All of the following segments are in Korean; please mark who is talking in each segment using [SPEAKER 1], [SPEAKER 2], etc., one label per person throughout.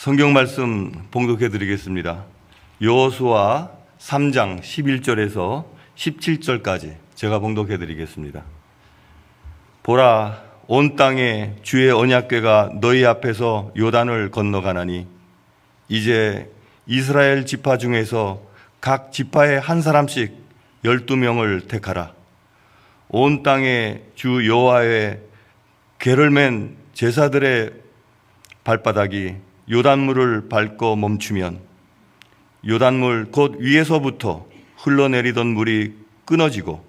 [SPEAKER 1] 성경 말씀 봉독해 드리겠습니다. 여호수아 3장 11절에서 17절까지 제가 봉독해 드리겠습니다. 보라, 온 땅에 주의 언약궤가 너희 앞에서 요단을 건너가나니 이제 이스라엘 지파 중에서 각 지파에 한 사람씩 12명을 택하라. 온 땅에 주 여호와의 궤를 맨 제사들의 발바닥이 요단물을 밟고 멈추면 요단물 곧 위에서부터 흘러내리던 물이 끊어지고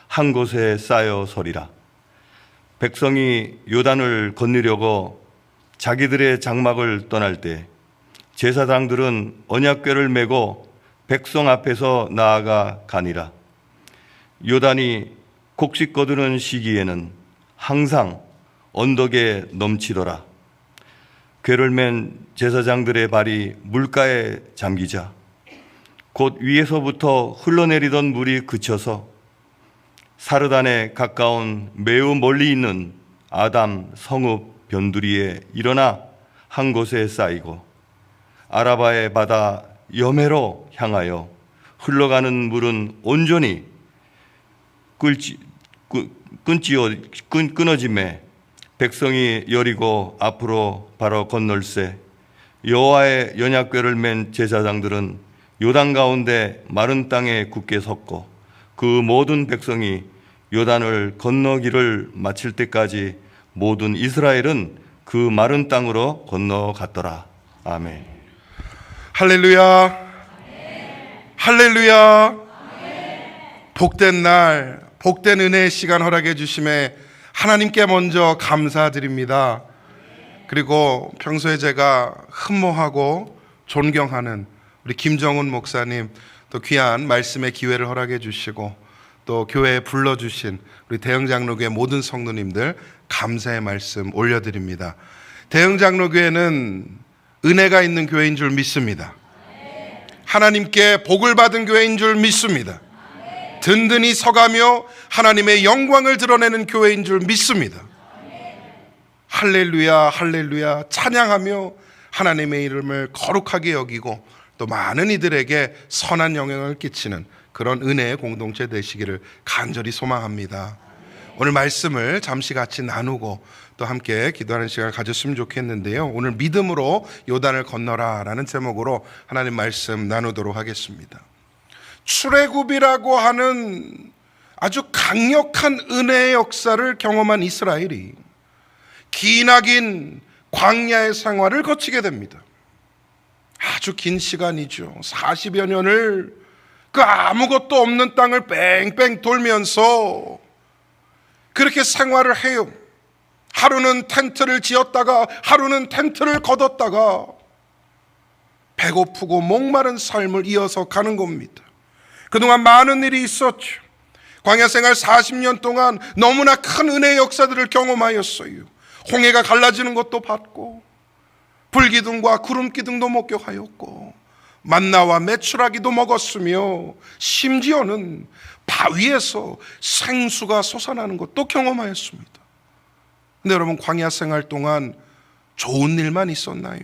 [SPEAKER 1] 한 곳에 쌓여 서리라. 백성이 요단을 건너려고 자기들의 장막을 떠날 때 제사장들은 언약궤를 메고 백성 앞에서 나아가 가니라. 요단이 곡식 거두는 시기에는 항상 언덕에 넘치더라. 궤를 맨 제사장들의 발이 물가에 잠기자 곧 위에서부터 흘러내리던 물이 그쳐서 사르단에 가까운 매우 멀리 있는 아담 성읍 변두리에 일어나 한 곳에 쌓이고 아라바의 바다 여매로 향하여 흘러가는 물은 온전히 끊어짐에 백성이 여리고 앞으로 바로 건널세 여호와의 언약궤를 맨 제사장들은 요단 가운데 마른 땅에 굳게 섰고 그 모든 백성이 요단을 건너기를 마칠 때까지 모든 이스라엘은 그 마른 땅으로 건너갔더라. 아멘.
[SPEAKER 2] 할렐루야. 할렐루야. 복된 날, 복된 은혜의 시간 허락해 주심에 하나님께 먼저 감사드립니다. 그리고 평소에 제가 흠모하고 존경하는 우리 김정훈 목사님, 또 귀한 말씀의 기회를 허락해 주시고 또 교회에 불러주신 우리 대형장로교회 모든 성도님들 감사의 말씀 올려드립니다. 대형장로교회는 은혜가 있는 교회인 줄 믿습니다. 하나님께 복을 받은 교회인 줄 믿습니다. 든든히 서가며 하나님의 영광을 드러내는 교회인 줄 믿습니다. 할렐루야, 할렐루야 찬양하며 하나님의 이름을 거룩하게 여기고 또 많은 이들에게 선한 영향을 끼치는 그런 은혜의 공동체 되시기를 간절히 소망합니다. 오늘 말씀을 잠시 같이 나누고 또 함께 기도하는 시간을 가졌으면 좋겠는데요. 오늘 믿음으로 요단을 건너라 라는 제목으로 하나님 말씀 나누도록 하겠습니다. 출애굽이라고 하는 아주 강력한 은혜의 역사를 경험한 이스라엘이 기나긴 광야의 생활을 거치게 됩니다. 아주 긴 시간이죠. 40여 년을 그 아무것도 없는 땅을 뺑뺑 돌면서 그렇게 생활을 해요. 하루는 텐트를 지었다가 하루는 텐트를 걷었다가 배고프고 목마른 삶을 이어서 가는 겁니다. 그동안 많은 일이 있었죠. 광야 생활 40년 동안 너무나 큰 은혜의 역사들을 경험하였어요. 홍해가 갈라지는 것도 봤고 불기둥과 구름기둥도 목격하였고 만나와 메추라기도 먹었으며 심지어는 바위에서 생수가 솟아나는 것도 경험하였습니다. 근데 여러분, 광야 생활 동안 좋은 일만 있었나요?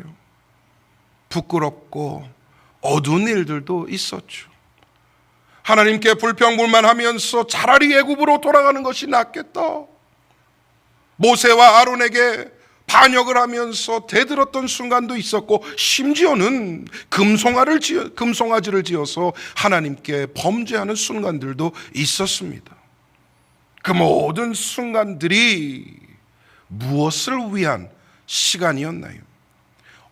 [SPEAKER 2] 부끄럽고 어두운 일들도 있었죠. 하나님께 불평불만하면서 차라리 애굽으로 돌아가는 것이 낫겠다. 모세와 아론에게 반역을 하면서 대들었던 순간도 있었고 심지어는 금송아지를 지어서 하나님께 범죄하는 순간들도 있었습니다. 그 모든 순간들이 무엇을 위한 시간이었나요?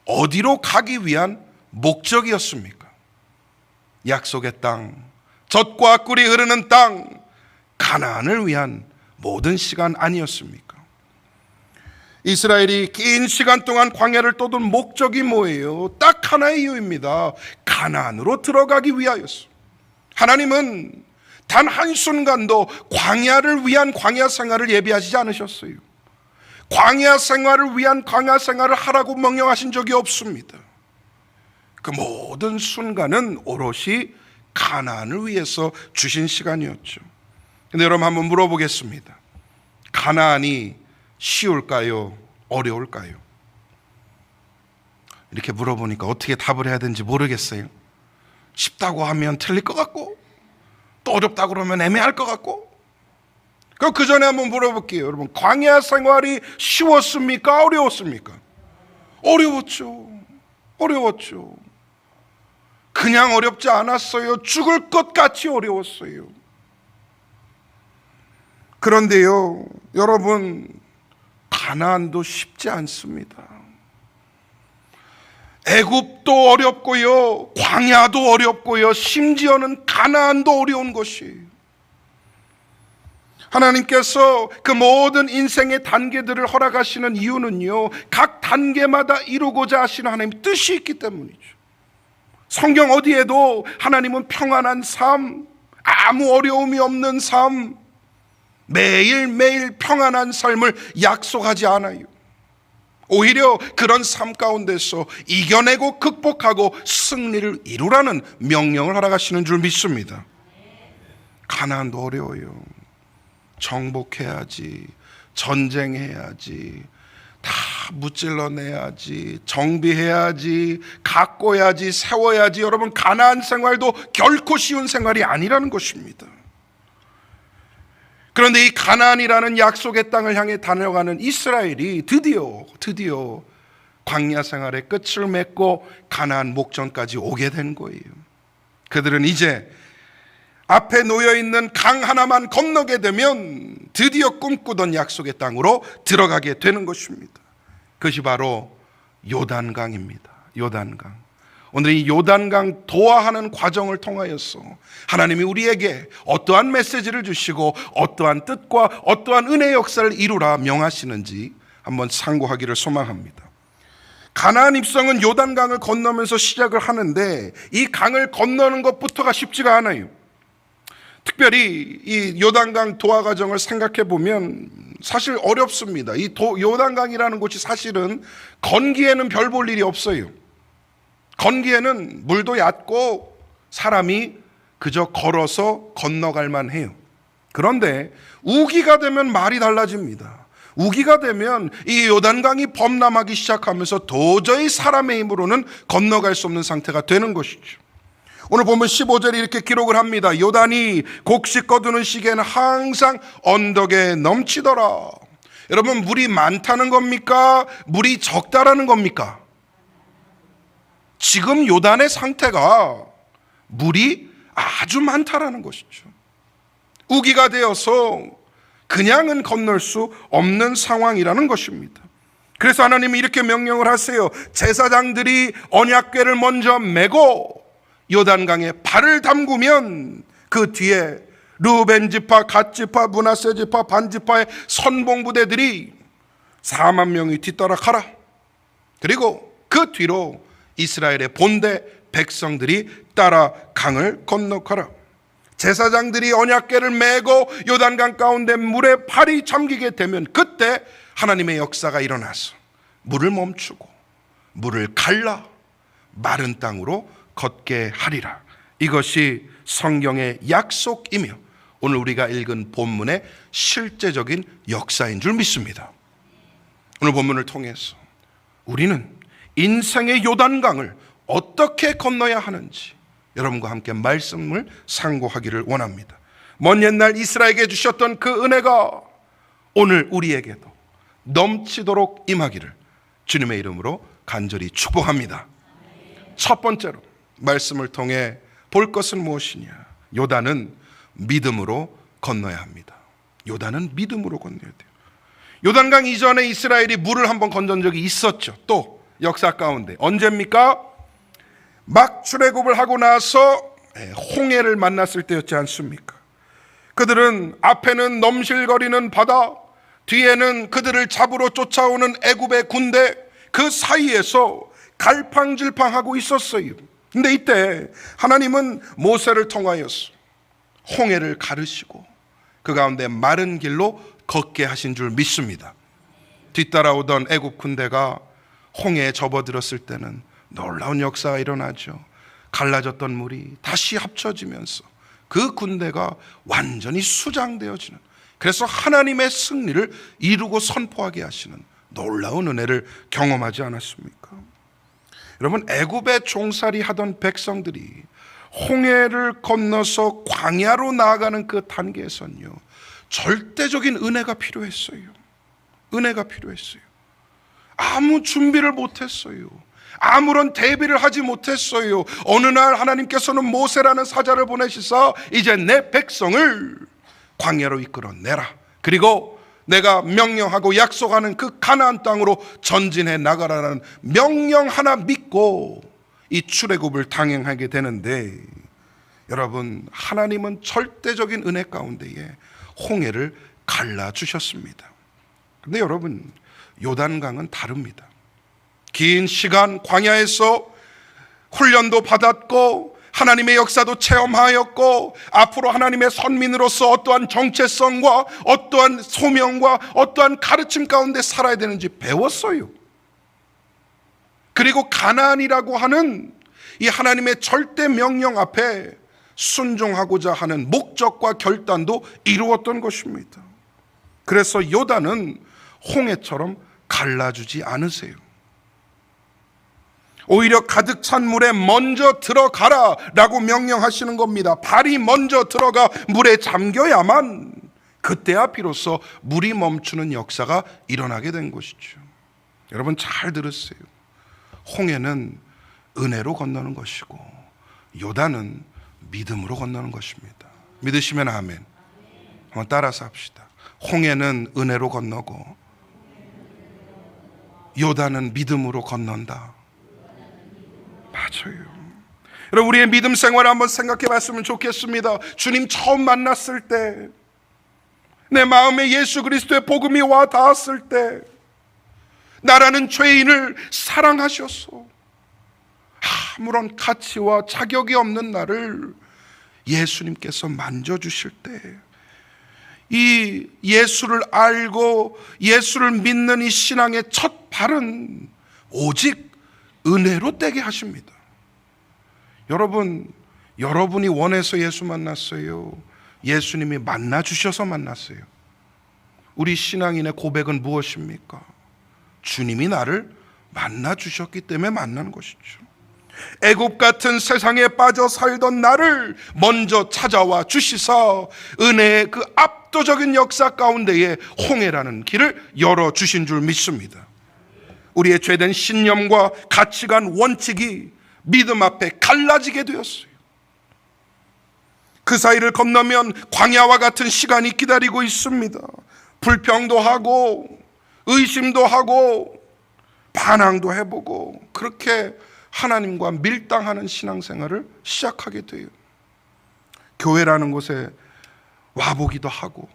[SPEAKER 2] 어디로 가기 위한 목적이었습니까? 약속의 땅, 젖과 꿀이 흐르는 땅, 가나안을 위한 모든 시간 아니었습니까? 이스라엘이 긴 시간 동안 광야를 떠돈 목적이 뭐예요? 딱 하나의 이유입니다. 가나안으로 들어가기 위하였어. 하나님은 단 한순간도 광야를 위한 광야 생활을 예비하시지 않으셨어요. 광야 생활을 위한 광야 생활을 하라고 명령하신 적이 없습니다. 그 모든 순간은 오롯이 가나안을 위해서 주신 시간이었죠. 근데 여러분, 한번 물어보겠습니다. 가나안이 쉬울까요? 어려울까요? 이렇게 물어보니까 어떻게 답을 해야 되는지 모르겠어요. 쉽다고 하면 틀릴 것 같고, 또 어렵다고 그러면 애매할 것 같고. 그 전에 한번 물어볼게요. 여러분, 광야 생활이 쉬웠습니까? 어려웠습니까? 어려웠죠. 어려웠죠. 그냥 어렵지 않았어요. 죽을 것 같이 어려웠어요. 그런데요, 여러분, 가나안도 쉽지 않습니다. 애굽도 어렵고요, 광야도 어렵고요, 심지어는 가나안도 어려운 것이에요. 하나님께서 그 모든 인생의 단계들을 허락하시는 이유는요, 각 단계마다 이루고자 하시는 하나님의 뜻이 있기 때문이죠. 성경 어디에도 하나님은 평안한 삶, 아무 어려움이 없는 삶, 매일매일 평안한 삶을 약속하지 않아요. 오히려 그런 삶 가운데서 이겨내고 극복하고 승리를 이루라는 명령을 허락하시는 줄 믿습니다. 가나안도 어려워요. 정복해야지, 전쟁해야지, 다 무찔러내야지, 정비해야지, 가꿔야지, 세워야지. 여러분, 가나안 생활도 결코 쉬운 생활이 아니라는 것입니다. 그런데 이 가나안이라는 약속의 땅을 향해 달려가는 이스라엘이 드디어 광야 생활의 끝을 맺고 가나안 목전까지 오게 된 거예요. 그들은 이제 앞에 놓여있는 강 하나만 건너게 되면 드디어 꿈꾸던 약속의 땅으로 들어가게 되는 것입니다. 그것이 바로 요단강입니다. 요단강. 오늘 이 요단강 도하하는 과정을 통하여서 하나님이 우리에게 어떠한 메시지를 주시고 어떠한 뜻과 어떠한 은혜의 역사를 이루라 명하시는지 한번 상고하기를 소망합니다. 가나안 입성은 요단강을 건너면서 시작을 하는데 이 강을 건너는 것부터가 쉽지가 않아요. 특별히 이 요단강 도하 과정을 생각해 보면 사실 어렵습니다. 이 요단강이라는 곳이 사실은 건기에는 별 볼 일이 없어요. 건기에는 물도 얕고 사람이 그저 걸어서 건너갈만 해요. 그런데 우기가 되면 말이 달라집니다. 우기가 되면 이 요단강이 범람하기 시작하면서 도저히 사람의 힘으로는 건너갈 수 없는 상태가 되는 것이죠. 오늘 보면 15절에 이렇게 기록을 합니다. 요단이 곡식 거두는 시기에는 항상 언덕에 넘치더라. 여러분, 물이 많다는 겁니까? 물이 적다라는 겁니까? 지금 요단의 상태가 물이 아주 많다라는 것이죠. 우기가 되어서 그냥은 건널 수 없는 상황이라는 것입니다. 그래서 하나님이 이렇게 명령을 하세요. 제사장들이 언약궤를 먼저 메고 요단강에 발을 담그면 그 뒤에 르우벤 지파, 갓 지파, 므낫세 지파, 반 지파의 선봉부대들이 4만 명이 뒤따라 가라. 그리고 그 뒤로 이스라엘의 본대 백성들이 따라 강을 건너가라. 제사장들이 언약궤를 메고 요단강 가운데 물에 발이 잠기게 되면 그때 하나님의 역사가 일어나서 물을 멈추고 물을 갈라 마른 땅으로 걷게 하리라. 이것이 성경의 약속이며 오늘 우리가 읽은 본문의 실제적인 역사인 줄 믿습니다. 오늘 본문을 통해서 우리는 인생의 요단강을 어떻게 건너야 하는지 여러분과 함께 말씀을 상고하기를 원합니다. 먼 옛날 이스라엘에게 주셨던 그 은혜가 오늘 우리에게도 넘치도록 임하기를 주님의 이름으로 간절히 축복합니다. 첫 번째로 말씀을 통해 볼 것은 무엇이냐? 요단은 믿음으로 건너야 합니다. 요단은 믿음으로 건너야 돼요. 요단강 이전에 이스라엘이 물을 한번 건전 적이 있었죠. 또 역사 가운데 언제입니까? 막 출애굽을 하고 나서 홍해를 만났을 때였지 않습니까? 그들은 앞에는 넘실거리는 바다, 뒤에는 그들을 잡으러 쫓아오는 애굽의 군대, 그 사이에서 갈팡질팡하고 있었어요. 근데 이때 하나님은 모세를 통하여서 홍해를 가르시고 그 가운데 마른 길로 걷게 하신 줄 믿습니다. 뒤따라오던 애굽 군대가 홍해에 접어들었을 때는 놀라운 역사가 일어나죠. 갈라졌던 물이 다시 합쳐지면서 그 군대가 완전히 수장되어지는, 그래서 하나님의 승리를 이루고 선포하게 하시는 놀라운 은혜를 경험하지 않았습니까? 여러분, 애굽에 종살이 하던 백성들이 홍해를 건너서 광야로 나아가는 그 단계에선요, 절대적인 은혜가 필요했어요. 은혜가 필요했어요. 아무 준비를 못했어요. 아무런 대비를 하지 못했어요. 어느 날 하나님께서는 모세라는 사자를 보내시사 이제 내 백성을 광야로 이끌어내라. 그리고 내가 명령하고 약속하는 그 가나안 땅으로 전진해 나가라는 명령 하나 믿고 이 출애굽을 당행하게 되는데, 여러분, 하나님은 절대적인 은혜 가운데에 홍해를 갈라주셨습니다. 근데 여러분, 요단강은 다릅니다. 긴 시간 광야에서 훈련도 받았고 하나님의 역사도 체험하였고 앞으로 하나님의 선민으로서 어떠한 정체성과 어떠한 소명과 어떠한 가르침 가운데 살아야 되는지 배웠어요. 그리고 가나안이라고 하는 이 하나님의 절대 명령 앞에 순종하고자 하는 목적과 결단도 이루었던 것입니다. 그래서 요단은 홍해처럼 갈라주지 않으세요. 오히려 가득 찬 물에 먼저 들어가라 라고 명령하시는 겁니다. 발이 먼저 들어가 물에 잠겨야만 그때야 비로소 물이 멈추는 역사가 일어나게 된 것이죠. 여러분, 잘 들으세요. 홍해는 은혜로 건너는 것이고 요단은 믿음으로 건너는 것입니다. 믿으시면 아멘. 한번 따라서 합시다. 홍해는 은혜로 건너고 요단은 믿음으로 건넌다. 맞아요. 여러분, 우리의 믿음 생활을 한번 생각해 봤으면 좋겠습니다. 주님 처음 만났을 때, 내 마음에 예수 그리스도의 복음이 와 닿았을 때, 나라는 죄인을 사랑하셔서 아무런 가치와 자격이 없는 나를 예수님께서 만져주실 때, 이 예수를 알고 예수를 믿는 이 신앙의 첫 발은 오직 은혜로 떼게 하십니다. 여러분, 여러분이 원해서 예수 만났어요? 예수님이 만나주셔서 만났어요? 우리 신앙인의 고백은 무엇입니까? 주님이 나를 만나주셨기 때문에 만난 것이죠. 애굽 같은 세상에 빠져 살던 나를 먼저 찾아와 주시사 은혜의 그 압도적인 역사 가운데에 홍해라는 길을 열어주신 줄 믿습니다. 우리의 죄된 신념과 가치관, 원칙이 믿음 앞에 갈라지게 되었어요. 그 사이를 건너면 광야와 같은 시간이 기다리고 있습니다. 불평도 하고 의심도 하고 반항도 해보고 그렇게 하나님과 밀당하는 신앙생활을 시작하게 돼요. 교회라는 곳에 와보기도 하고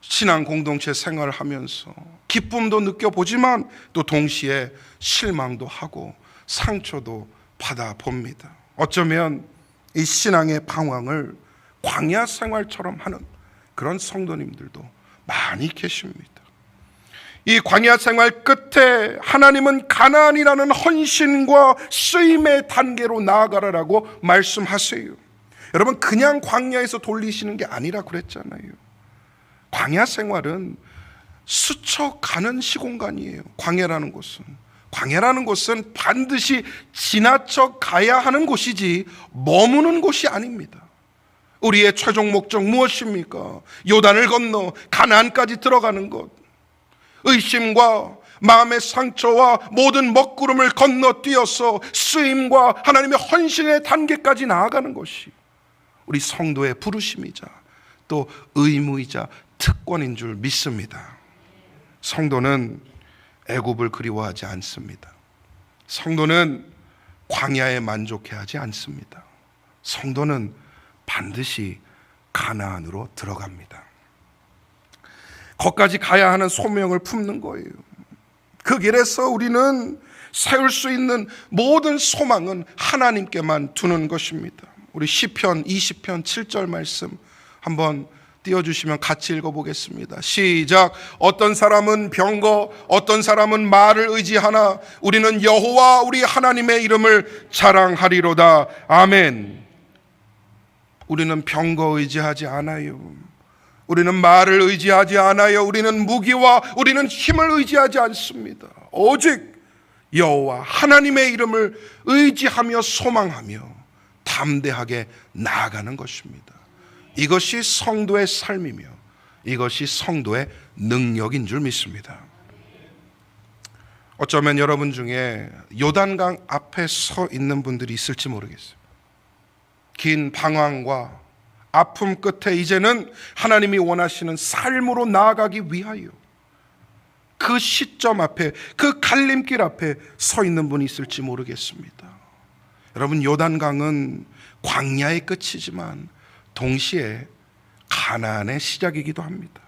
[SPEAKER 2] 신앙 공동체 생활을 하면서 기쁨도 느껴보지만 또 동시에 실망도 하고 상처도 받아봅니다. 어쩌면 이 신앙의 방황을 광야 생활처럼 하는 그런 성도님들도 많이 계십니다. 이 광야 생활 끝에 하나님은 가나안이라는 헌신과 쓰임의 단계로 나아가라라고 말씀하세요. 여러분, 그냥 광야에서 돌리시는 게 아니라 그랬잖아요. 광야 생활은 스쳐가는 시공간이에요. 광야라는 곳은 반드시 지나쳐 가야 하는 곳이지 머무는 곳이 아닙니다. 우리의 최종 목적 무엇입니까? 요단을 건너 가나안까지 들어가는 것, 의심과 마음의 상처와 모든 먹구름을 건너뛰어서 쓰임과 하나님의 헌신의 단계까지 나아가는 것이 우리 성도의 부르심이자 또 의무이자 특권인 줄 믿습니다. 성도는 애굽을 그리워하지 않습니다. 성도는 광야에 만족해하지 않습니다. 성도는 반드시 가나안으로 들어갑니다. 거기까지 가야 하는 소명을 품는 거예요. 그 길에서 우리는 세울 수 있는 모든 소망은 하나님께만 두는 것입니다. 우리 시편 20편 7절 말씀 한번 띄워주시면 같이 읽어보겠습니다. 시작. 어떤 사람은 병거, 어떤 사람은 말을 의지하나 우리는 여호와 우리 하나님의 이름을 자랑하리로다. 아멘. 우리는 병거 의지하지 않아요. 우리는 말을 의지하지 않아요. 우리는 무기와 우리는 힘을 의지하지 않습니다. 오직 여호와 하나님의 이름을 의지하며 소망하며 담대하게 나아가는 것입니다. 이것이 성도의 삶이며 이것이 성도의 능력인 줄 믿습니다. 어쩌면 여러분 중에 요단강 앞에 서 있는 분들이 있을지 모르겠어요. 긴 방황과 아픔 끝에 이제는 하나님이 원하시는 삶으로 나아가기 위하여 그 시점 앞에, 그 갈림길 앞에 서 있는 분이 있을지 모르겠습니다. 여러분, 요단강은 광야의 끝이지만 동시에 가나안의 시작이기도 합니다.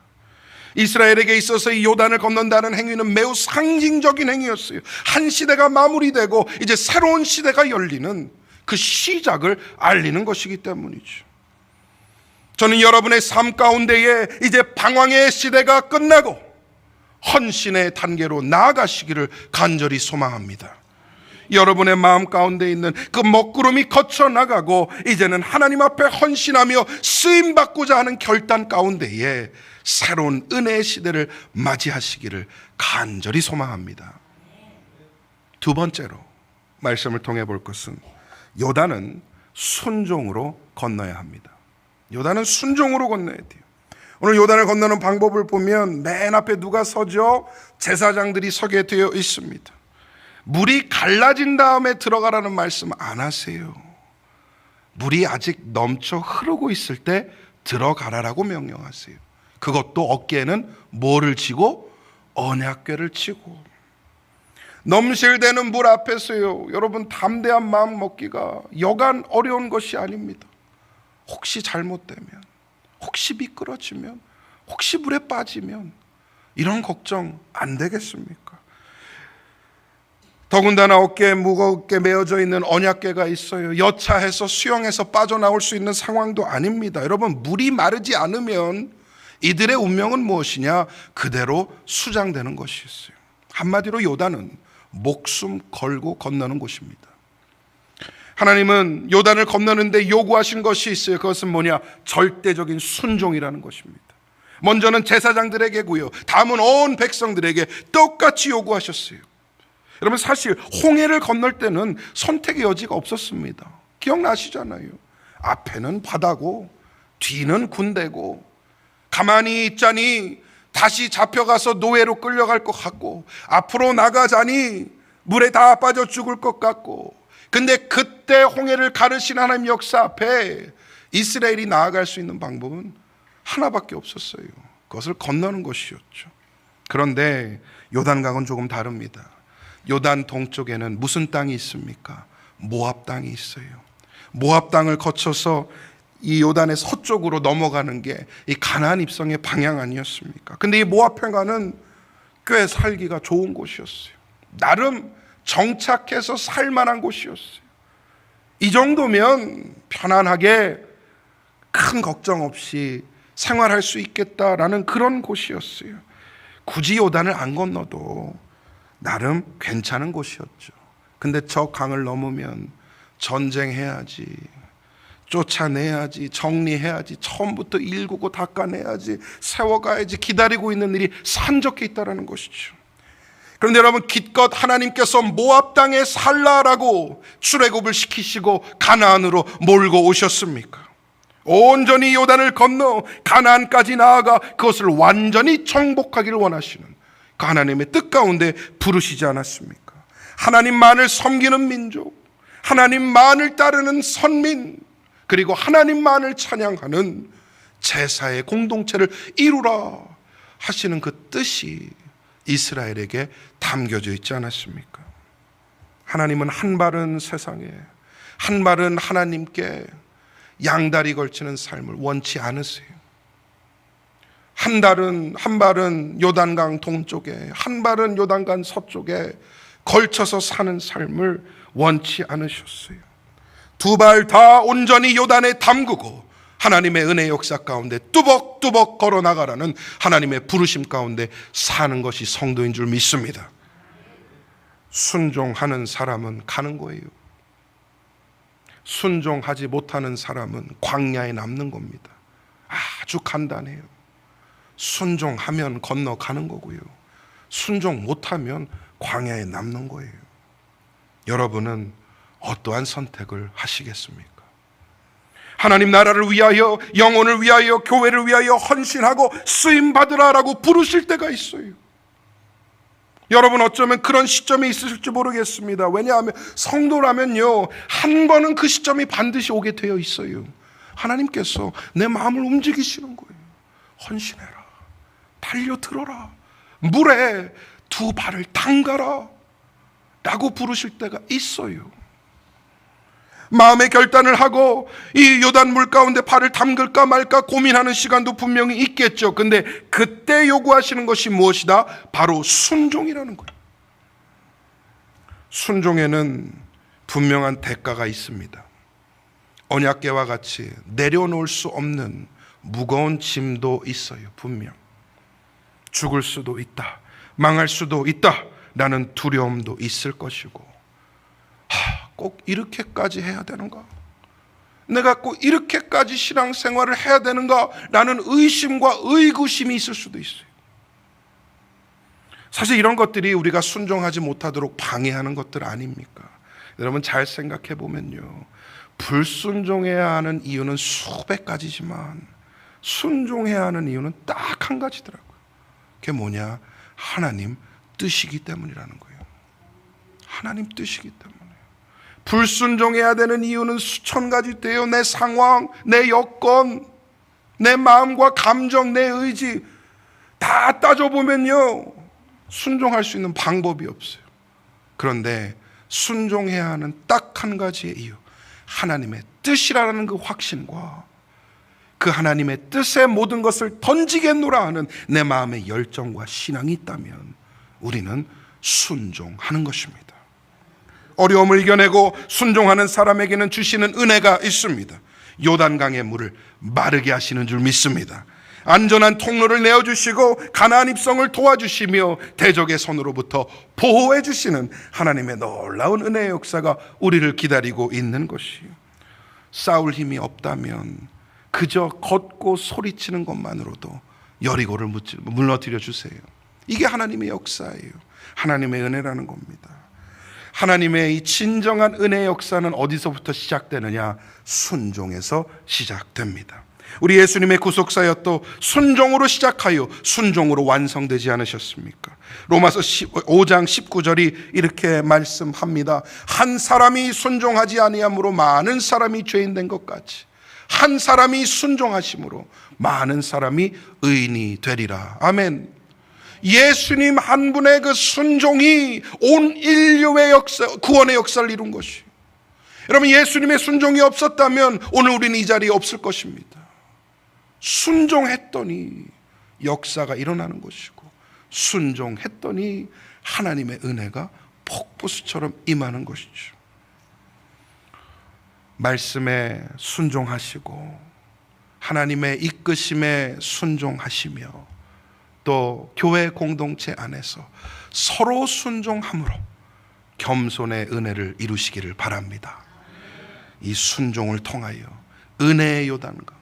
[SPEAKER 2] 이스라엘에게 있어서 이 요단을 건넌다는 행위는 매우 상징적인 행위였어요. 한 시대가 마무리되고 이제 새로운 시대가 열리는 그 시작을 알리는 것이기 때문이죠. 저는 여러분의 삶 가운데에 이제 방황의 시대가 끝나고 헌신의 단계로 나아가시기를 간절히 소망합니다. 여러분의 마음 가운데 있는 그 먹구름이 거쳐 나가고 이제는 하나님 앞에 헌신하며 쓰임받고자 하는 결단 가운데에 새로운 은혜의 시대를 맞이하시기를 간절히 소망합니다. 두 번째로 말씀을 통해 볼 것은 요단은 순종으로 건너야 합니다. 요단은 순종으로 건너야 돼요. 오늘 요단을 건너는 방법을 보면 맨 앞에 누가 서죠? 제사장들이 서게 되어 있습니다. 물이 갈라진 다음에 들어가라는 말씀 안 하세요. 물이 아직 넘쳐 흐르고 있을 때 들어가라라고 명령하세요. 그것도 어깨에는 뭐를 치고? 언약궤를 치고. 넘실대는 물 앞에서요, 여러분, 담대한 마음 먹기가 여간 어려운 것이 아닙니다. 혹시 잘못되면, 혹시 미끄러지면, 혹시 물에 빠지면 이런 걱정 안 되겠습니까? 더군다나 어깨에 무겁게 메어져 있는 언약궤가 있어요. 여차해서 수영해서 빠져나올 수 있는 상황도 아닙니다. 여러분, 물이 마르지 않으면 이들의 운명은 무엇이냐? 그대로 수장되는 것이었어요. 한마디로 요단은 목숨 걸고 건너는 곳입니다. 하나님은 요단을 건너는데 요구하신 것이 있어요. 그것은 뭐냐? 절대적인 순종이라는 것입니다. 먼저는 제사장들에게고요, 다음은 온 백성들에게 똑같이 요구하셨어요. 여러분, 사실 홍해를 건널 때는 선택의 여지가 없었습니다. 기억나시잖아요. 앞에는 바다고 뒤는 군대고, 가만히 있자니 다시 잡혀가서 노예로 끌려갈 것 같고, 앞으로 나가자니 물에 다 빠져 죽을 것 같고. 근데 그때 홍해를 가르신 하나님 역사 앞에 이스라엘이 나아갈 수 있는 방법은 하나밖에 없었어요. 그것을 건너는 것이었죠. 그런데 요단강은 조금 다릅니다. 요단 동쪽에는 무슨 땅이 있습니까? 모압 땅이 있어요. 모압 땅을 거쳐서 이 요단의 서쪽으로 넘어가는 게 이 가나안 입성의 방향 아니었습니까? 근데 이 모압 해가는 꽤 살기가 좋은 곳이었어요. 나름 정착해서 살만한 곳이었어요. 이 정도면 편안하게 큰 걱정 없이 생활할 수 있겠다라는 그런 곳이었어요. 굳이 요단을 안 건너도 나름 괜찮은 곳이었죠. 근데 저 강을 넘으면 전쟁해야지, 쫓아내야지, 정리해야지, 처음부터 일구고 닦아내야지, 세워가야지, 기다리고 있는 일이 산적해 있다는 것이죠. 그런데 여러분, 기껏 하나님께서 모압 땅에 살라라고 출애굽을 시키시고 가나안으로 몰고 오셨습니까? 온전히 요단을 건너 가나안까지 나아가 그것을 완전히 정복하기를 원하시는 그 하나님의 뜻 가운데 부르시지 않았습니까? 하나님만을 섬기는 민족, 하나님만을 따르는 선민, 그리고 하나님만을 찬양하는 제사의 공동체를 이루라 하시는 그 뜻이 이스라엘에게 담겨져 있지 않았습니까? 하나님은 한 발은 세상에, 한 발은 하나님께 양다리 걸치는 삶을 원치 않으세요. 한 발은 요단강 동쪽에, 한 발은 요단강 서쪽에 걸쳐서 사는 삶을 원치 않으셨어요. 두 발 다 온전히 요단에 담그고 하나님의 은혜 역사 가운데 뚜벅뚜벅 걸어나가라는 하나님의 부르심 가운데 사는 것이 성도인 줄 믿습니다. 순종하는 사람은 가는 거예요. 순종하지 못하는 사람은 광야에 남는 겁니다. 아주 간단해요. 순종하면 건너가는 거고요, 순종 못하면 광야에 남는 거예요. 여러분은 어떠한 선택을 하시겠습니까? 하나님 나라를 위하여, 영혼을 위하여, 교회를 위하여 헌신하고 쓰임받으라라고 부르실 때가 있어요. 여러분 어쩌면 그런 시점이 있으실지 모르겠습니다. 왜냐하면 성도라면요, 한 번은 그 시점이 반드시 오게 되어 있어요. 하나님께서 내 마음을 움직이시는 거예요. 헌신해라, 달려들어라, 물에 두 발을 담가라 라고 부르실 때가 있어요. 마음의 결단을 하고 이 요단물 가운데 발을 담글까 말까 고민하는 시간도 분명히 있겠죠. 근데 그때 요구하시는 것이 무엇이다? 바로 순종이라는 거예요. 순종에는 분명한 대가가 있습니다. 언약궤와 같이 내려놓을 수 없는 무거운 짐도 있어요. 분명 죽을 수도 있다, 망할 수도 있다 라는 두려움도 있을 것이고, 꼭 이렇게까지 해야 되는가? 내가 꼭 이렇게까지 신앙생활을 해야 되는가? 라는 의심과 의구심이 있을 수도 있어요. 사실 이런 것들이 우리가 순종하지 못하도록 방해하는 것들 아닙니까? 여러분 잘 생각해 보면요, 불순종해야 하는 이유는 수백 가지지만 순종해야 하는 이유는 딱 한 가지더라고요. 그게 뭐냐? 하나님 뜻이기 때문이라는 거예요. 하나님 뜻이기 때문에. 불순종해야 되는 이유는 수천 가지 돼요. 내 상황, 내 여건, 내 마음과 감정, 내 의지 다 따져보면요, 순종할 수 있는 방법이 없어요. 그런데 순종해야 하는 딱 한 가지의 이유, 하나님의 뜻이라는 그 확신과 그 하나님의 뜻에 모든 것을 던지겠노라 하는 내 마음의 열정과 신앙이 있다면 우리는 순종하는 것입니다. 어려움을 이겨내고 순종하는 사람에게는 주시는 은혜가 있습니다. 요단강의 물을 마르게 하시는 줄 믿습니다. 안전한 통로를 내어주시고 가나안 입성을 도와주시며 대적의 손으로부터 보호해 주시는 하나님의 놀라운 은혜의 역사가 우리를 기다리고 있는 것이에요. 싸울 힘이 없다면 그저 걷고 소리치는 것만으로도 여리고를 무너뜨려 주세요. 이게 하나님의 역사예요. 하나님의 은혜라는 겁니다. 하나님의 이 진정한 은혜의 역사는 어디서부터 시작되느냐? 순종에서 시작됩니다. 우리 예수님의 구속사역도 순종으로 시작하여 순종으로 완성되지 않으셨습니까? 로마서 5장 19절이 이렇게 말씀합니다. 한 사람이 순종하지 아니함으로 많은 사람이 죄인 된 것 같이 한 사람이 순종하심으로 많은 사람이 의인이 되리라. 아멘. 예수님 한 분의 그 순종이 온 인류의 역사, 구원의 역사를 이룬 것이. 여러분 예수님의 순종이 없었다면 오늘 우리는 이 자리에 없을 것입니다. 순종했더니 역사가 일어나는 것이고, 순종했더니 하나님의 은혜가 폭포수처럼 임하는 것이죠. 말씀에 순종하시고 하나님의 이끄심에 순종하시며 또 교회 공동체 안에서 서로 순종함으로 겸손의 은혜를 이루시기를 바랍니다. 이 순종을 통하여 은혜의 요단강,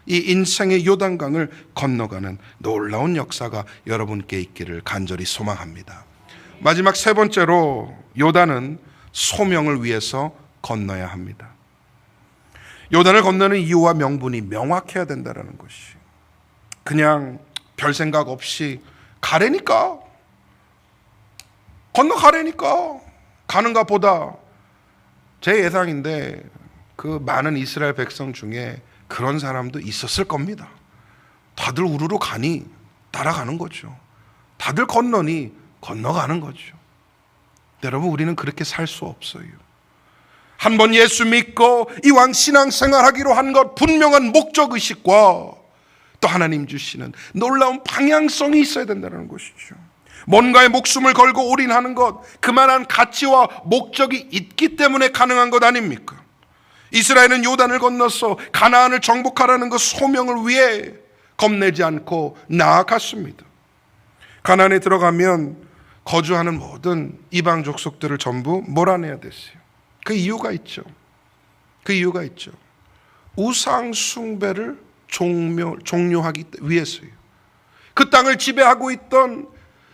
[SPEAKER 2] 이 인생의 요단강을 건너가는 놀라운 역사가 여러분께 있기를 간절히 소망합니다. 마지막 세 번째로 요단은 소명을 위해서 건너야 합니다. 요단을 건너는 이유와 명분이 명확해야 된다는 것이, 그냥 별 생각 없이 가래니까, 건너가래니까 가는가 보다. 제 예상인데 그 많은 이스라엘 백성 중에 그런 사람도 있었을 겁니다. 다들 우르르 가니 따라가는 거죠. 다들 건너니 건너가는 거죠. 여러분 우리는 그렇게 살 수 없어요. 한번 예수 믿고 이왕 신앙생활하기로 한 것 분명한 목적의식과 또 하나님 주시는 놀라운 방향성이 있어야 된다는 것이죠. 뭔가에 목숨을 걸고 올인하는 것, 그만한 가치와 목적이 있기 때문에 가능한 것 아닙니까? 이스라엘은 요단을 건너서 가나안을 정복하라는 그 소명을 위해 겁내지 않고 나아갔습니다. 가나안에 들어가면 거주하는 모든 이방 족속들을 전부 몰아내야 됐어요. 그 이유가 있죠. 그 이유가 있죠. 우상 숭배를 종료하기 위해서요. 그 땅을 지배하고 있던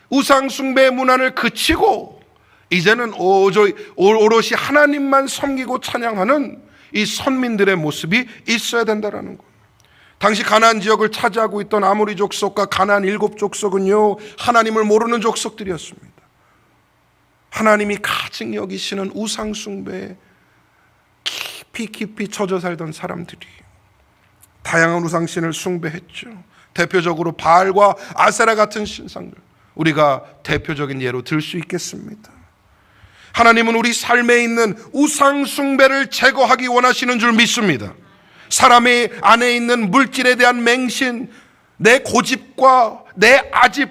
[SPEAKER 2] 우상 숭배의 문화를 그치고 이제는 오롯이 하나님만 섬기고 찬양하는 이 선민들의 모습이 있어야 된다라는 거예요. 당시 가나안 지역을 차지하고 있던 아모리 족속과 가나안 7족속은요, 하나님을 모르는 족속들이었습니다. 하나님이 가증 여기시는 우상 숭배에 깊이 젖어 살던 사람들이 다양한 우상신을 숭배했죠. 대표적으로 바알과 아세라 같은 신상들, 우리가 대표적인 예로 들 수 있겠습니다. 하나님은 우리 삶에 있는 우상 숭배를 제거하기 원하시는 줄 믿습니다. 사람의 안에 있는 물질에 대한 맹신, 내 고집과 내 아집,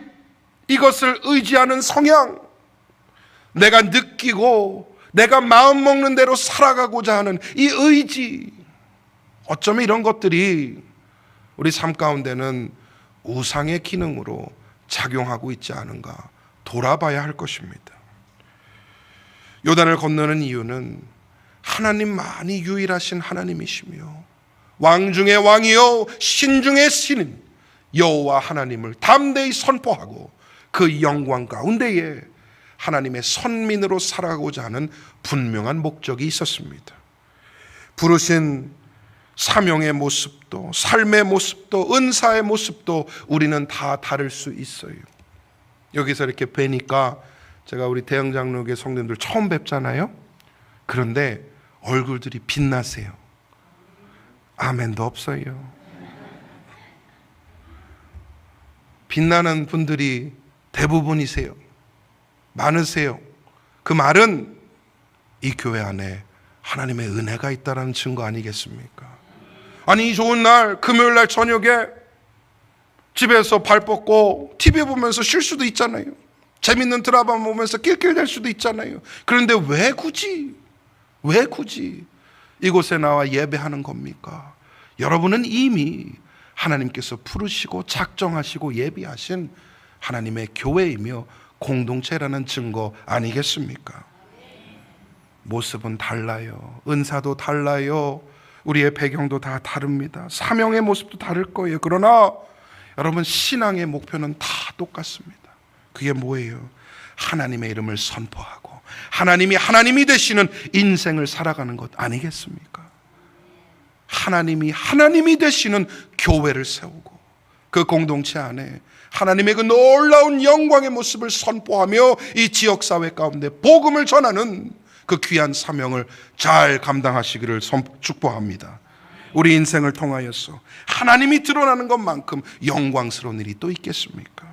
[SPEAKER 2] 이것을 의지하는 성향, 내가 느끼고 내가 마음 먹는 대로 살아가고자 하는 이 의지, 어쩌면 이런 것들이 우리 삶 가운데는 우상의 기능으로 작용하고 있지 않은가 돌아봐야 할 것입니다. 요단을 건너는 이유는 하나님만이 유일하신 하나님이시며 왕 중의 왕이요 신 중의 신인 여호와 하나님을 담대히 선포하고 그 영광 가운데에 하나님의 선민으로 살아가고자 하는 분명한 목적이 있었습니다. 부르신 사명의 모습도, 삶의 모습도, 은사의 모습도 우리는 다 다를 수 있어요. 여기서 이렇게 뵈니까 제가 우리 대형장로교회 성도님들 처음 뵙잖아요. 그런데 얼굴들이 빛나세요. 아멘도 없어요. 빛나는 분들이 대부분이세요. 많으세요. 그 말은 이 교회 안에 하나님의 은혜가 있다는 증거 아니겠습니까? 아니, 이 좋은 날 금요일 날 저녁에 집에서 발 뻗고 TV 보면서 쉴 수도 있잖아요. 재밌는 드라마 보면서 낄낄댈 수도 있잖아요. 그런데 왜 굳이 이곳에 나와 예배하는 겁니까? 여러분은 이미 하나님께서 부르시고 작정하시고 예비하신 하나님의 교회이며 공동체라는 증거 아니겠습니까? 모습은 달라요. 은사도 달라요. 우리의 배경도 다 다릅니다. 사명의 모습도 다를 거예요. 그러나 여러분, 신앙의 목표는 다 똑같습니다. 그게 뭐예요? 하나님의 이름을 선포하고 하나님이 되시는 인생을 살아가는 것 아니겠습니까? 하나님이 되시는 교회를 세우고 그 공동체 안에 하나님의 그 놀라운 영광의 모습을 선포하며 이 지역사회 가운데 복음을 전하는 그 귀한 사명을 잘 감당하시기를 축복합니다. 우리 인생을 통하여서 하나님이 드러나는 것만큼 영광스러운 일이 또 있겠습니까?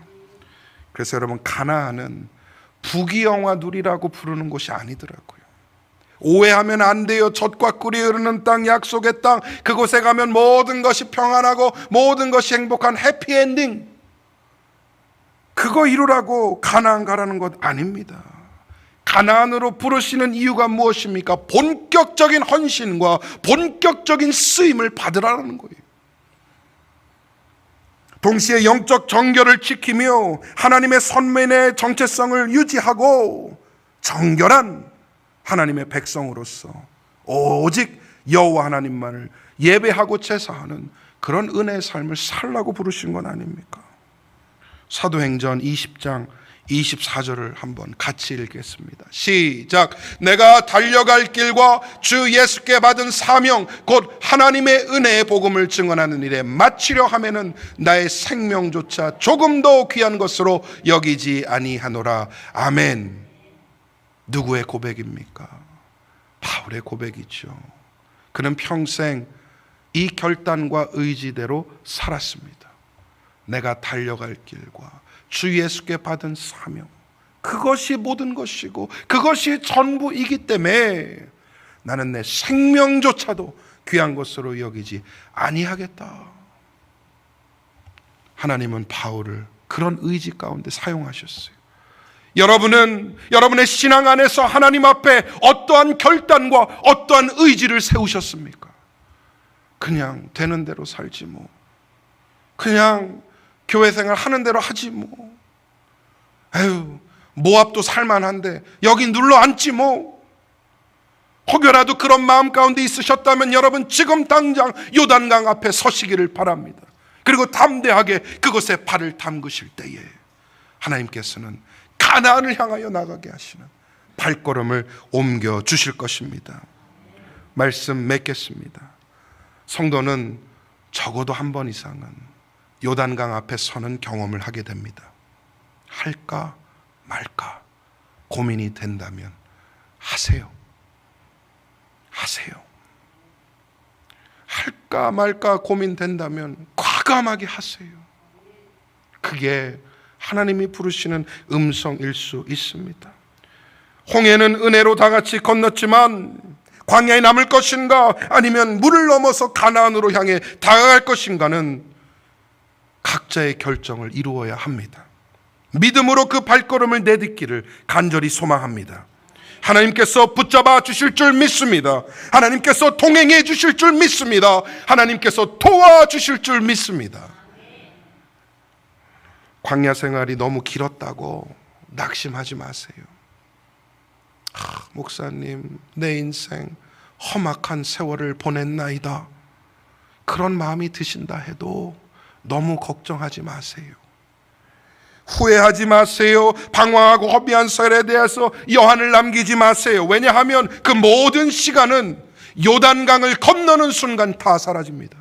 [SPEAKER 2] 그래서 여러분, 가나안은 부귀영화 누리라고 부르는 곳이 아니더라고요. 오해하면 안 돼요. 젖과 꿀이 흐르는 땅, 약속의 땅, 그곳에 가면 모든 것이 평안하고 모든 것이 행복한 해피엔딩, 그거 이루라고 가나안 가라는 것 아닙니다. 가나안으로 부르시는 이유가 무엇입니까? 본격적인 헌신과 본격적인 쓰임을 받으라는 거예요. 동시에 영적 정결을 지키며 하나님의 선민의 정체성을 유지하고 정결한 하나님의 백성으로서 오직 여호와 하나님만을 예배하고 제사하는 그런 은혜의 삶을 살라고 부르신 건 아닙니까? 사도행전 20장 24절을 한번 같이 읽겠습니다. 시작. 내가 달려갈 길과 주 예수께 받은 사명 곧 하나님의 은혜의 복음을 증언하는 일에 마치려 하면은 나의 생명조차 조금도 귀한 것으로 여기지 아니하노라. 아멘. 누구의 고백입니까? 바울의 고백이죠. 그는 평생 이 결단과 의지대로 살았습니다. 내가 달려갈 길과 주 예수께 받은 사명, 그것이 모든 것이고 그것이 전부이기 때문에 나는 내 생명조차도 귀한 것으로 여기지 아니하겠다. 하나님은 바울을 그런 의지 가운데 사용하셨어요. 여러분은 여러분의 신앙 안에서 하나님 앞에 어떠한 결단과 어떠한 의지를 세우셨습니까? 그냥 되는 대로 살지 뭐, 그냥 교회 생활 하는 대로 하지 뭐, 에휴, 모압도 살만한데 여기 눌러 앉지 뭐. 혹여라도 그런 마음 가운데 있으셨다면 여러분, 지금 당장 요단강 앞에 서시기를 바랍니다. 그리고 담대하게 그곳에 발을 담그실 때에 하나님께서는 가나안을 향하여 나가게 하시는 발걸음을 옮겨 주실 것입니다. 말씀 맺겠습니다. 성도는 적어도 한 번 이상은 요단강 앞에 서는 경험을 하게 됩니다. 할까 말까 고민이 된다면 하세요. 할까 말까 고민된다면 과감하게 하세요. 그게 하나님이 부르시는 음성일 수 있습니다. 홍해는 은혜로 다 같이 건넜지만 광야에 남을 것인가 아니면 물을 넘어서 가나안으로 향해 다가갈 것인가는 각자의 결정을 이루어야 합니다. 믿음으로 그 발걸음을 내딛기를 간절히 소망합니다. 하나님께서 붙잡아 주실 줄 믿습니다. 하나님께서 동행해 주실 줄 믿습니다. 하나님께서 도와주실 줄 믿습니다. 광야 생활이 너무 길었다고 낙심하지 마세요. 목사님, 내 인생 험악한 세월을 보냈나이다. 그런 마음이 드신다 해도 너무 걱정하지 마세요. 후회하지 마세요. 방황하고 허비한 세월에 대해서 여한을 남기지 마세요. 왜냐하면 그 모든 시간은 요단강을 건너는 순간 다 사라집니다.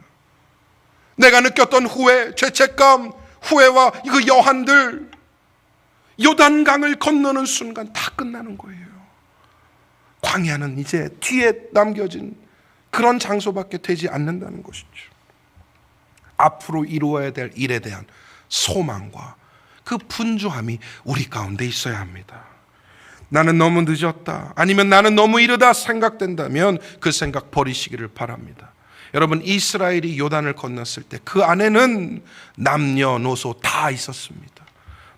[SPEAKER 2] 내가 느꼈던 후회, 죄책감, 후회와 그 여한들 요단강을 건너는 순간 다 끝나는 거예요. 광야는 이제 뒤에 남겨진 그런 장소밖에 되지 않는다는 것이죠. 앞으로 이루어야 될 일에 대한 소망과 그 분주함이 우리 가운데 있어야 합니다. 나는 너무 늦었다, 아니면 나는 너무 이르다 생각된다면 그 생각 버리시기를 바랍니다. 여러분, 이스라엘이 요단을 건넜을 때 그 안에는 남녀노소 다 있었습니다.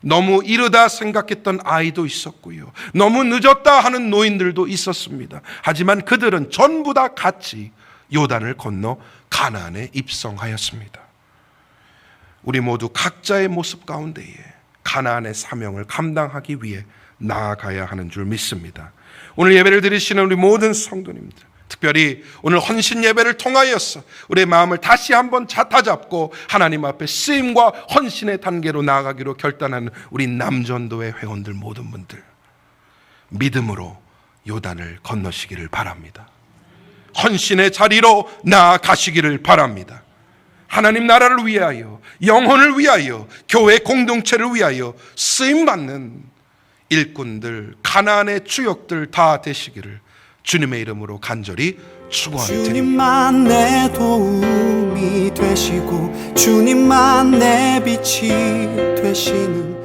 [SPEAKER 2] 너무 이르다 생각했던 아이도 있었고요, 너무 늦었다 하는 노인들도 있었습니다. 하지만 그들은 전부 다 같이 요단을 건너 가나안에 입성하였습니다. 우리 모두 각자의 모습 가운데에 가나안의 사명을 감당하기 위해 나아가야 하는 줄 믿습니다. 오늘 예배를 드리시는 우리 모든 성도님들, 특별히 오늘 헌신 예배를 통하여서 우리의 마음을 다시 한번 다잡고 하나님 앞에 쓰임과 헌신의 단계로 나아가기로 결단하는 우리 남전도의 회원들 모든 분들, 믿음으로 요단을 건너시기를 바랍니다. 헌신의 자리로 나아가시기를 바랍니다. 하나님 나라를 위하여, 영혼을 위하여, 교회 공동체를 위하여 쓰임받는 일꾼들, 가나안의 주역들 다 되시기를 주님의 이름으로 간절히 축원드립니다.
[SPEAKER 3] 주님만 내 도움이 되시고 주님만 내 빛이 되시는